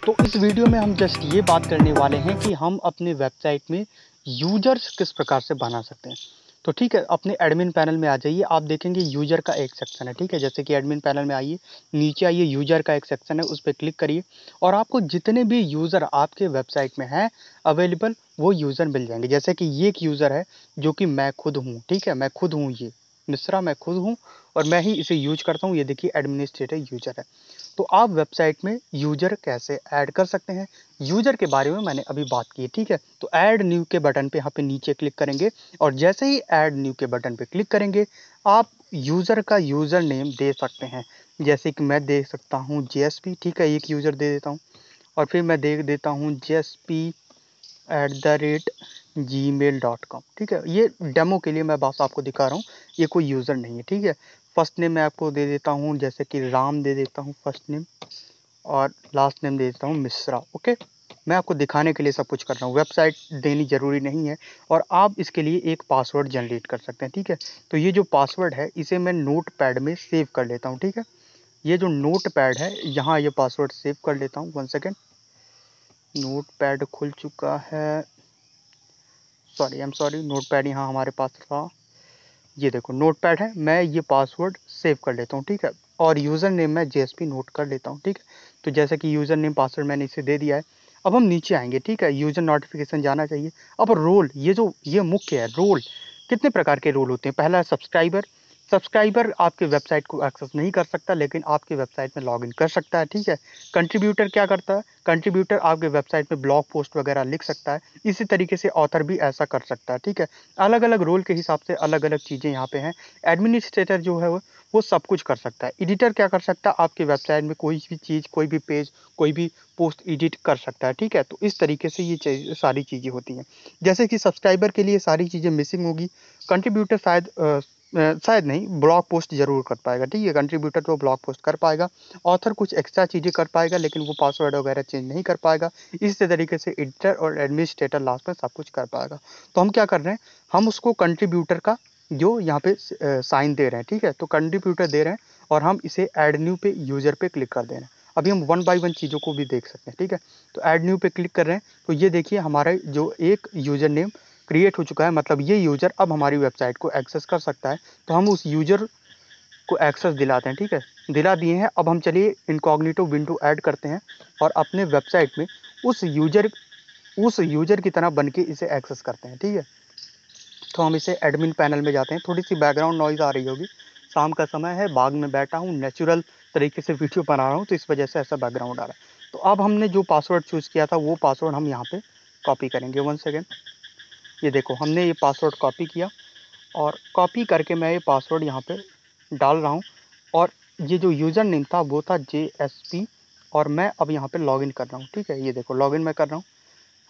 तो इस वीडियो में हम जस्ट ये बात करने वाले हैं कि हम अपने वेबसाइट में यूजर्स किस प्रकार से बना सकते हैं। तो ठीक है, अपने एडमिन पैनल में आ जाइए। आप देखेंगे यूजर का एक सेक्शन है, ठीक है। जैसे कि एडमिन पैनल में आइए, नीचे आइए, यूजर का एक सेक्शन है, उस पर क्लिक करिए और आपको जितने भी यूज़र आपके वेबसाइट में हैं अवेलेबल, वो यूज़र मिल जाएंगे। जैसे कि ये एक यूज़र है जो कि मैं खुद हूँ, ठीक है। मैं खुद हूँ, ये मिश्रा मैं खुद हूँ और मैं ही इसे यूज करता हूँ। ये देखिए एडमिनिस्ट्रेटर यूजर है। तो आप वेबसाइट में यूजर कैसे ऐड कर सकते हैं, यूजर के बारे में मैंने अभी बात की है, ठीक है। तो ऐड न्यू के बटन पे यहाँ पे नीचे क्लिक करेंगे और जैसे ही ऐड न्यू के बटन पे क्लिक करेंगे आप यूजर का यूजर नेम दे सकते हैं। जैसे कि मैं दे सकता हूँ जेएसपी, ठीक है, एक यूजर दे देता हूँ और फिर मैं दे देता हूँ JSP@gmail.com, ठीक है। ये डेमो के लिए मैं बस आपको दिखा रहा हूँ, ये कोई यूज़र नहीं है, ठीक है। फर्स्ट नेम मैं आपको दे देता हूँ, जैसे कि राम दे देता हूँ फर्स्ट नेम और लास्ट नेम दे देता हूँ मिश्रा, ओके। मैं आपको दिखाने के लिए सब कुछ कर रहा हूँ, वेबसाइट देनी ज़रूरी नहीं है। और आप इसके लिए एक पासवर्ड जनरेट कर सकते हैं, ठीक है। तो ये जो पासवर्ड है इसे मैं नोट पैड में सेव कर लेता हूँ, ठीक है। ये जो नोट पैड है यहाँ ये पासवर्ड सेव कर लेता हूँ। 1 सेकेंड, नोट पैड खुल चुका है, सॉरी नोट पैड यहाँ हमारे पास था। ये देखो नोट पैड है, मैं ये पासवर्ड सेव कर लेता हूँ, ठीक है। और यूज़र नेम मैं जेएसपी नोट कर लेता हूँ, ठीक है। तो जैसे कि यूज़र नेम पासवर्ड मैंने इसे दे दिया है। अब हम नीचे आएंगे, ठीक है, यूज़र नोटिफिकेशन जाना चाहिए। अब रोल, ये मुख्य है रोल। कितने प्रकार के रोल होते हैं। पहला है सब्सक्राइबर। सब्सक्राइबर आपके वेबसाइट को एक्सेस नहीं कर सकता लेकिन आपके वेबसाइट में लॉगिन कर सकता है, ठीक है। कंट्रीब्यूटर क्या करता है, कंट्रीब्यूटर आपके वेबसाइट में ब्लॉग पोस्ट वगैरह लिख सकता है। इसी तरीके से ऑथर भी ऐसा कर सकता है, ठीक है। अलग अलग रोल के हिसाब से अलग अलग चीज़ें यहाँ पे हैं। एडमिनिस्ट्रेटर जो है वो सब कुछ कर सकता है। एडिटर क्या कर सकता है, आपके वेबसाइट में कोई भी चीज़, कोई भी पेज, कोई भी पोस्ट एडिट कर सकता है, ठीक है। तो इस तरीके से ये सारी चीज़ें होती हैं। जैसे कि सब्सक्राइबर के लिए सारी चीज़ें मिसिंग होगी। कंट्रीब्यूटर शायद नहीं, ब्लॉग पोस्ट जरूर कर पाएगा, ठीक है। कंट्रीब्यूटर तो ब्लॉग पोस्ट कर पाएगा। ऑथर कुछ एक्स्ट्रा चीज़ें कर पाएगा लेकिन वो पासवर्ड वगैरह चेंज नहीं कर पाएगा। इसी तरीके से एडिटर और एडमिनिस्ट्रेटर लास्ट में सब कुछ कर पाएगा। तो हम क्या कर रहे हैं, हम उसको कंट्रीब्यूटर का जो यहाँ पे साइन दे रहे हैं, ठीक है। तो कंट्रीब्यूटर दे रहे हैं और हम इसे ऐड न्यू पे यूजर पे क्लिक कर दे रहे हैं। अभी हम 1 बाय 1 चीज़ों को भी देख सकते हैं, ठीक है। तो ऐड न्यू पे क्लिक कर रहे हैं तो ये देखिए हमारा जो एक यूजर नेम क्रिएट हो चुका है, मतलब ये यूजर अब हमारी वेबसाइट को एक्सेस कर सकता है। तो हम उस यूजर को एक्सेस दिलाते हैं, ठीक है, दिला दिए हैं। अब हम चलिए इनकॉग्निटो विंडो ऐड करते हैं और अपने वेबसाइट में उस यूजर की तरह बन के इसे एक्सेस करते हैं, ठीक है। तो हम इसे एडमिन पैनल में जाते हैं। थोड़ी सी बैकग्राउंड नॉइज़ आ रही होगी, शाम का समय है, बाग में बैठा हूँ, नेचुरल तरीके से वीडियो बना रहा हूँ तो इस वजह से ऐसा बैकग्राउंड आ रहा है। तो अब हमने जो पासवर्ड चूज़ किया था वो पासवर्ड हम यहाँ पे कॉपी करेंगे। 1 सेकेंड, ये देखो हमने ये पासवर्ड कॉपी किया और कॉपी करके मैं ये पासवर्ड यहाँ पे डाल रहा हूँ। और ये जो यूज़र नेम था वो था JSP और मैं अब यहाँ पे लॉगिन कर रहा हूँ, ठीक है। ये देखो लॉगिन मैं कर रहा हूँ।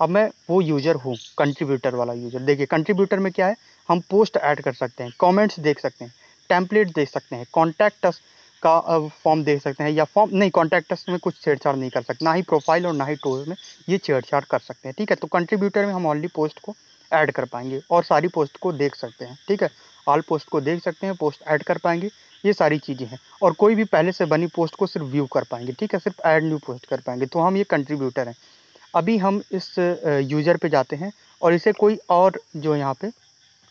अब मैं वो यूज़र हूँ, कंट्रीब्यूटर वाला यूज़र। देखिए कंट्रीब्यूटर में क्या है, हम पोस्ट ऐड कर सकते हैं, कमेंट्स देख सकते हैं, टेम्पलेट देख सकते हैं, कॉन्टैक्ट अस का फॉर्म देख सकते हैं। या फॉर्म नहीं, कॉन्टैक्ट अस में कुछ छेड़छाड़ नहीं कर सकते, ना ही प्रोफाइल और ना ही टूल्स में ये छेड़छाड़ कर सकते हैं, ठीक है। तो कंट्रीब्यूटर में हम ओनली पोस्ट को ऐड कर पाएंगे और सारी पोस्ट को देख सकते हैं, ठीक है। ऑल पोस्ट को देख सकते हैं, पोस्ट ऐड कर पाएंगे, ये सारी चीज़ें हैं। और कोई भी पहले से बनी पोस्ट को सिर्फ व्यू कर पाएंगे, ठीक है, सिर्फ ऐड न्यू पोस्ट कर पाएंगे। तो हम ये कंट्रीब्यूटर हैं। अभी हम इस यूज़र पे जाते हैं और इसे कोई और जो यहाँ पे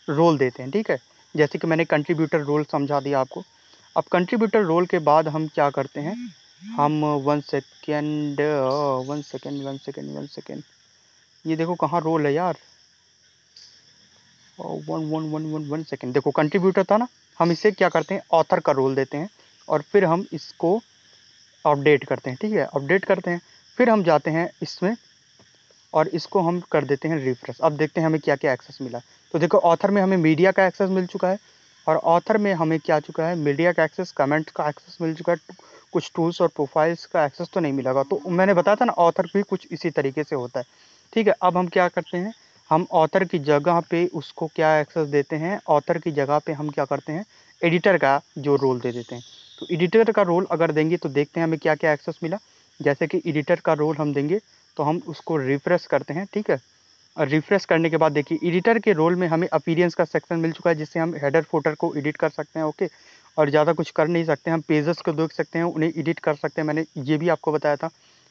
रोल देते हैं, ठीक है। जैसे कि मैंने कंट्रीब्यूटर रोल समझा दिया आपको। अब कंट्रीब्यूटर रोल के बाद हम क्या करते हैं, हम 1 सेकेंड, ये देखो कहाँ रोल है यार। 1 सेकेंड, देखो कंट्रीब्यूटर था ना, हम इसे क्या करते हैं, ऑथर का रोल देते हैं और फिर हम इसको अपडेट करते हैं, ठीक है, अपडेट करते हैं। फिर हम जाते हैं इसमें और इसको हम कर देते हैं रिफ्रेश। अब देखते हैं हमें क्या क्या एक्सेस मिला। तो देखो ऑथर में हमें मीडिया का एक्सेस मिल चुका है और ऑथर में हमें क्या चुका है, मीडिया का एक्सेस, कमेंट्स का एक्सेस मिल चुका है। कुछ टूल्स और प्रोफाइल्स का एक्सेस तो नहीं मिलेगा। तो मैंने बताया था ना ऑथर भी कुछ इसी तरीके से होता है, ठीक है। अब हम क्या करते हैं, हम ऑथर की जगह पे उसको क्या एक्सेस देते हैं, ऑथर की जगह पे हम क्या करते हैं, एडिटर का जो रोल दे देते हैं। तो एडिटर का रोल अगर देंगे तो देखते हैं हमें क्या क्या एक्सेस मिला। जैसे कि एडिटर का रोल हम देंगे तो हम उसको रिफ्रेश करते हैं, ठीक है। और रिफ्रेश करने के बाद देखिए एडिटर के रोल में हमें अपीयरेंस का सेक्शन मिल चुका है जिससे हम हेडर फुटर को एडिट कर सकते हैं, ओके। और ज़्यादा कुछ कर नहीं सकते, हम पेजेस को देख सकते हैं, उन्हें एडिट कर सकते हैं, मैंने ये भी आपको बताया था।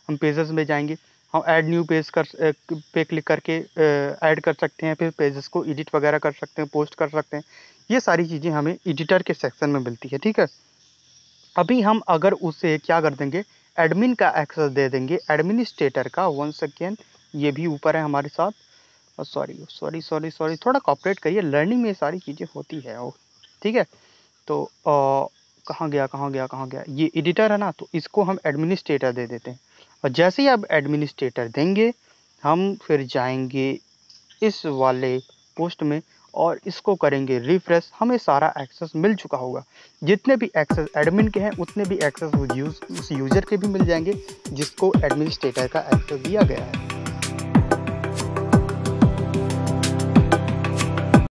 हम पेजेस में जाएंगे, हम ऐड न्यू पेज पे क्लिक करके ऐड कर सकते हैं, फिर पेजेस को एडिट वगैरह कर सकते हैं, पोस्ट कर सकते हैं। ये सारी चीज़ें हमें एडिटर के सेक्शन में मिलती है, ठीक है। अभी हम अगर उसे क्या कर देंगे, एडमिन का एक्सेस दे देंगे, एडमिनिस्ट्रेटर का। 1 सेकेंड, ये भी ऊपर है हमारे साथ। सॉरी सॉरी सॉरी सॉरी, थोड़ा कॉपरेट करिए, लर्निंग में ये सारी चीज़ें होती है। ओ ठीक है। तो कहाँ गया कहाँ गया कहाँ गया, ये एडिटर है ना, तो इसको हम एडमिनिस्ट्रेटर दे देते हैं। और जैसे ही आप एडमिनिस्ट्रेटर देंगे, हम फिर जाएंगे इस वाले पोस्ट में और इसको करेंगे रिफ्रेश। हमें सारा एक्सेस मिल चुका होगा, जितने भी एक्सेस एडमिन के हैं उतने भी एक्सेस उस यूज़र के भी मिल जाएंगे जिसको एडमिनिस्ट्रेटर का एक्सेस दिया गया है।